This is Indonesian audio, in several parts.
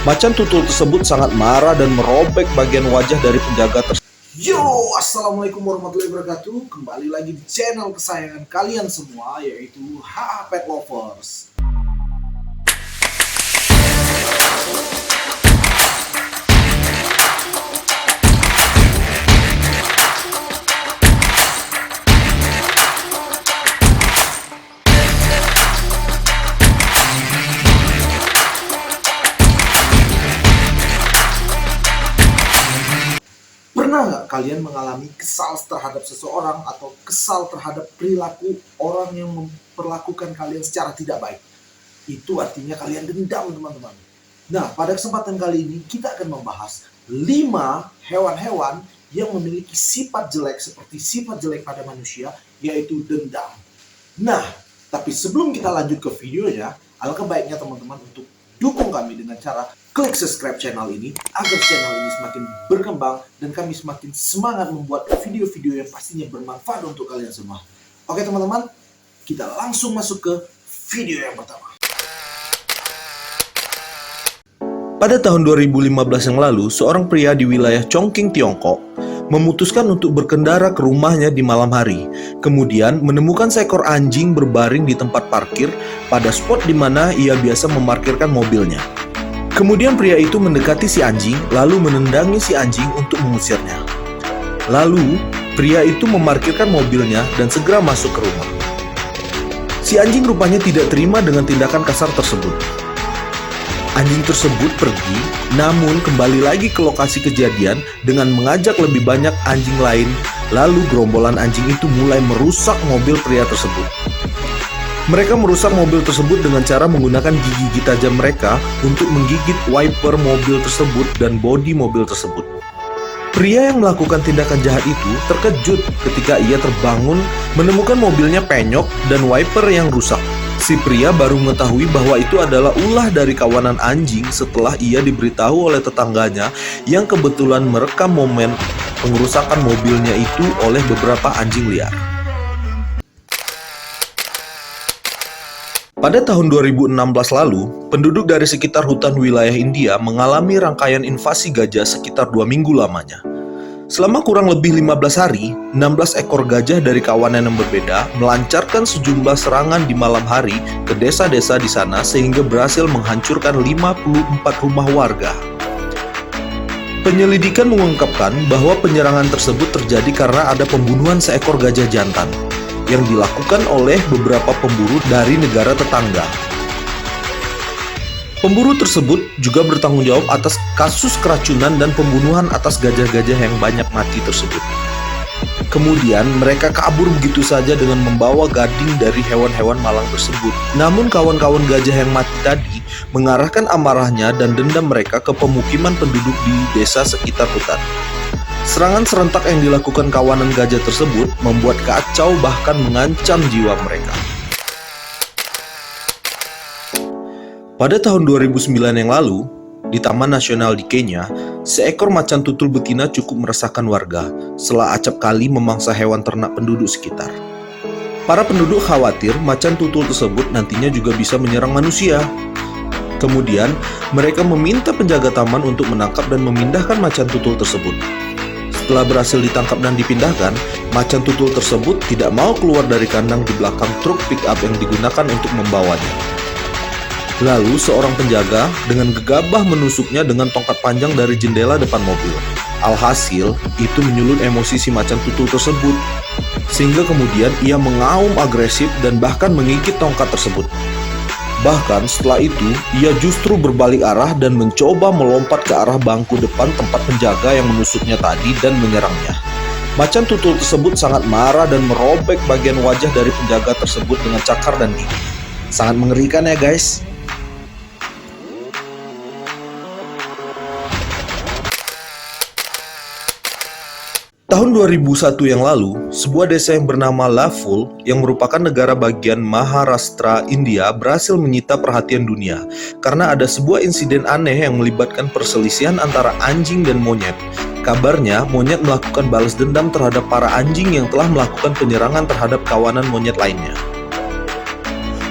Macan tutul tersebut sangat marah dan merobek bagian wajah dari penjaga tersebut. Yo, assalamualaikum warahmatullahi wabarakatuh. Kembali lagi di channel kesayangan kalian semua, yaitu HA Pet Lovers. Pernah nggak kalian mengalami kesal terhadap seseorang atau kesal terhadap perilaku orang yang memperlakukan kalian secara tidak baik? Itu artinya kalian dendam, teman-teman. Nah, pada kesempatan kali ini kita akan membahas 5 hewan-hewan yang memiliki sifat jelek seperti sifat jelek pada manusia, yaitu dendam. Nah, tapi sebelum kita lanjut ke videonya, alangkah baiknya teman-teman untuk dukung kami dengan cara klik subscribe channel ini agar channel ini semakin berkembang dan kami semakin semangat membuat video-video yang pastinya bermanfaat untuk kalian semua. Oke teman-teman, kita langsung masuk ke video yang pertama. Pada tahun 2015 yang lalu, seorang pria di wilayah Chongqing, Tiongkok, memutuskan untuk berkendara ke rumahnya di malam hari. Kemudian menemukan seekor anjing berbaring di tempat parkir pada spot di mana ia biasa memarkirkan mobilnya. Kemudian pria itu mendekati si anjing, lalu menendangi si anjing untuk mengusirnya. Lalu, pria itu memarkirkan mobilnya dan segera masuk ke rumah. Si anjing rupanya tidak terima dengan tindakan kasar tersebut. Anjing tersebut pergi, namun kembali lagi ke lokasi kejadian dengan mengajak lebih banyak anjing lain. Lalu gerombolan anjing itu mulai merusak mobil pria tersebut. Mereka merusak mobil tersebut dengan cara menggunakan gigi tajam mereka untuk menggigit wiper mobil tersebut dan bodi mobil tersebut. Pria yang melakukan tindakan jahat itu terkejut ketika ia terbangun menemukan mobilnya penyok dan wiper yang rusak. Si pria baru mengetahui bahwa itu adalah ulah dari kawanan anjing setelah ia diberitahu oleh tetangganya yang kebetulan merekam momen pengerusakan mobilnya itu oleh beberapa anjing liar. Pada tahun 2016 lalu, penduduk dari sekitar hutan wilayah India mengalami rangkaian invasi gajah sekitar 2 minggu lamanya. Selama kurang lebih 15 hari, 16 ekor gajah dari kawanan yang berbeda melancarkan sejumlah serangan di malam hari ke desa-desa di sana sehingga berhasil menghancurkan 54 rumah warga. Penyelidikan mengungkapkan bahwa penyerangan tersebut terjadi karena ada pembunuhan seekor gajah jantan yang dilakukan oleh beberapa pemburu dari negara tetangga. Pemburu tersebut juga bertanggung jawab atas kasus keracunan dan pembunuhan atas gajah-gajah yang banyak mati tersebut. Kemudian mereka kabur begitu saja dengan membawa gading dari hewan-hewan malang tersebut. Namun kawan-kawan gajah yang mati tadi mengarahkan amarahnya dan dendam mereka ke pemukiman penduduk di desa sekitar hutan. Serangan serentak yang dilakukan kawanan gajah tersebut membuat kacau bahkan mengancam jiwa mereka. Pada tahun 2009 yang lalu, di Taman Nasional di Kenya, seekor macan tutul betina cukup meresahkan warga setelah acap kali memangsa hewan ternak penduduk sekitar. Para penduduk khawatir macan tutul tersebut nantinya juga bisa menyerang manusia. Kemudian, mereka meminta penjaga taman untuk menangkap dan memindahkan macan tutul tersebut. Setelah berhasil ditangkap dan dipindahkan, macan tutul tersebut tidak mau keluar dari kandang di belakang truk pick-up yang digunakan untuk membawanya. Lalu seorang penjaga dengan gegabah menusuknya dengan tongkat panjang dari jendela depan mobil. Alhasil, itu menyulut emosi si macan tutul tersebut, sehingga kemudian ia mengaum agresif dan bahkan mengikit tongkat tersebut. Bahkan setelah itu, ia justru berbalik arah dan mencoba melompat ke arah bangku depan tempat penjaga yang menusuknya tadi dan menyerangnya. Macan tutul tersebut sangat marah dan merobek bagian wajah dari penjaga tersebut dengan cakar dan gigi. Sangat mengerikan ya guys. Tahun 2001 yang lalu, sebuah desa yang bernama Laful yang merupakan negara bagian Maharashtra, India berhasil menyita perhatian dunia karena ada sebuah insiden aneh yang melibatkan perselisihan antara anjing dan monyet. Kabarnya, monyet melakukan balas dendam terhadap para anjing yang telah melakukan penyerangan terhadap kawanan monyet lainnya.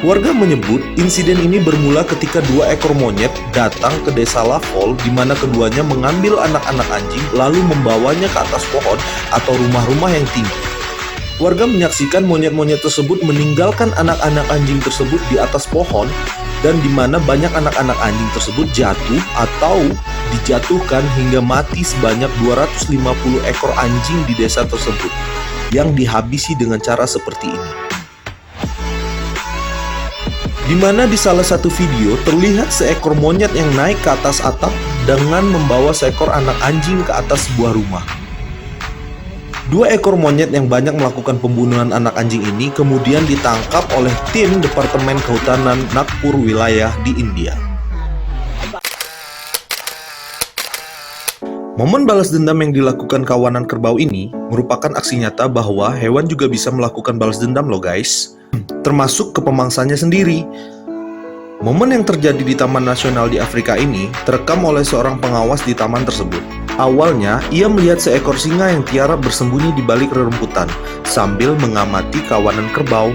Warga menyebut insiden ini bermula ketika 2 ekor monyet datang ke desa Lavol di mana keduanya mengambil anak-anak anjing lalu membawanya ke atas pohon atau rumah-rumah yang tinggi. Warga menyaksikan monyet-monyet tersebut meninggalkan anak-anak anjing tersebut di atas pohon dan di mana banyak anak-anak anjing tersebut jatuh atau dijatuhkan hingga mati sebanyak 250 ekor anjing di desa tersebut yang dihabisi dengan cara seperti ini. Di mana di salah satu video terlihat seekor monyet yang naik ke atas atap dengan membawa seekor anak anjing ke atas sebuah rumah. 2 ekor monyet yang banyak melakukan pembunuhan anak anjing ini kemudian ditangkap oleh tim Departemen Kehutanan Nagpur wilayah di India. Momen balas dendam yang dilakukan kawanan kerbau ini merupakan aksi nyata bahwa hewan juga bisa melakukan balas dendam loh guys, termasuk ke pemangsanya sendiri. Momen yang terjadi di Taman Nasional di Afrika ini terekam oleh seorang pengawas di taman tersebut. Awalnya, ia melihat seekor singa yang tiarap bersembunyi di balik rerumputan sambil mengamati kawanan kerbau.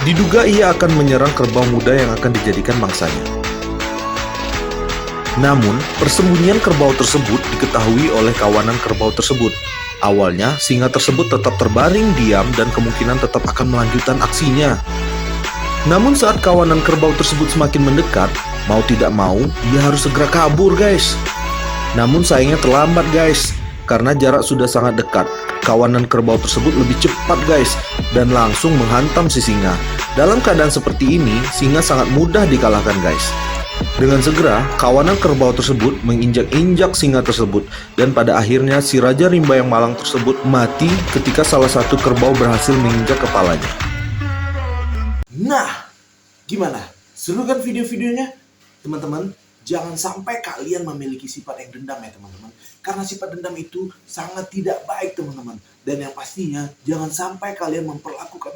Diduga ia akan menyerang kerbau muda yang akan dijadikan mangsanya. Namun, persembunyian kerbau tersebut diketahui oleh kawanan kerbau tersebut. Awalnya, singa tersebut tetap terbaring diam dan kemungkinan tetap akan melanjutkan aksinya. Namun saat kawanan kerbau tersebut semakin mendekat, mau tidak mau, ia harus segera kabur guys. Namun sayangnya terlambat guys, karena jarak sudah sangat dekat. Kawanan kerbau tersebut lebih cepat guys, dan langsung menghantam si singa. Dalam keadaan seperti ini, singa sangat mudah dikalahkan guys. Dengan segera, kawanan kerbau tersebut menginjak-injak singa tersebut, dan pada akhirnya si Raja Rimba yang malang tersebut mati ketika salah satu kerbau berhasil menginjak kepalanya. Nah, gimana? Seru kan video-videonya? Teman-teman, jangan sampai kalian memiliki sifat yang dendam ya teman-teman. Karena sifat dendam itu sangat tidak baik teman-teman. Dan yang pastinya, jangan sampai kalian memperlakukan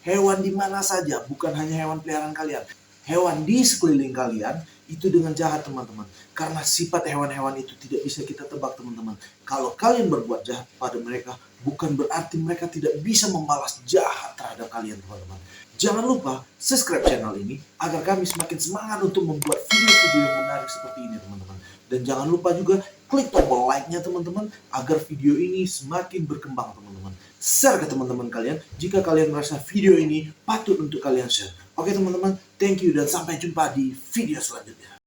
hewan di mana saja. Bukan hanya hewan peliharaan kalian. Hewan di sekeliling kalian itu dengan jahat teman-teman. Karena sifat hewan-hewan itu tidak bisa kita tebak teman-teman. Kalau kalian berbuat jahat pada mereka, bukan berarti mereka tidak bisa membalas jahat terhadap kalian teman-teman. Jangan lupa subscribe channel ini agar kami semakin semangat untuk membuat video-video yang menarik seperti ini teman-teman. Dan jangan lupa juga klik tombol like-nya teman-teman agar video ini semakin berkembang teman-teman. Share ke teman-teman kalian jika kalian merasa video ini patut untuk kalian share. Oke teman-teman, thank you dan sampai jumpa di video selanjutnya.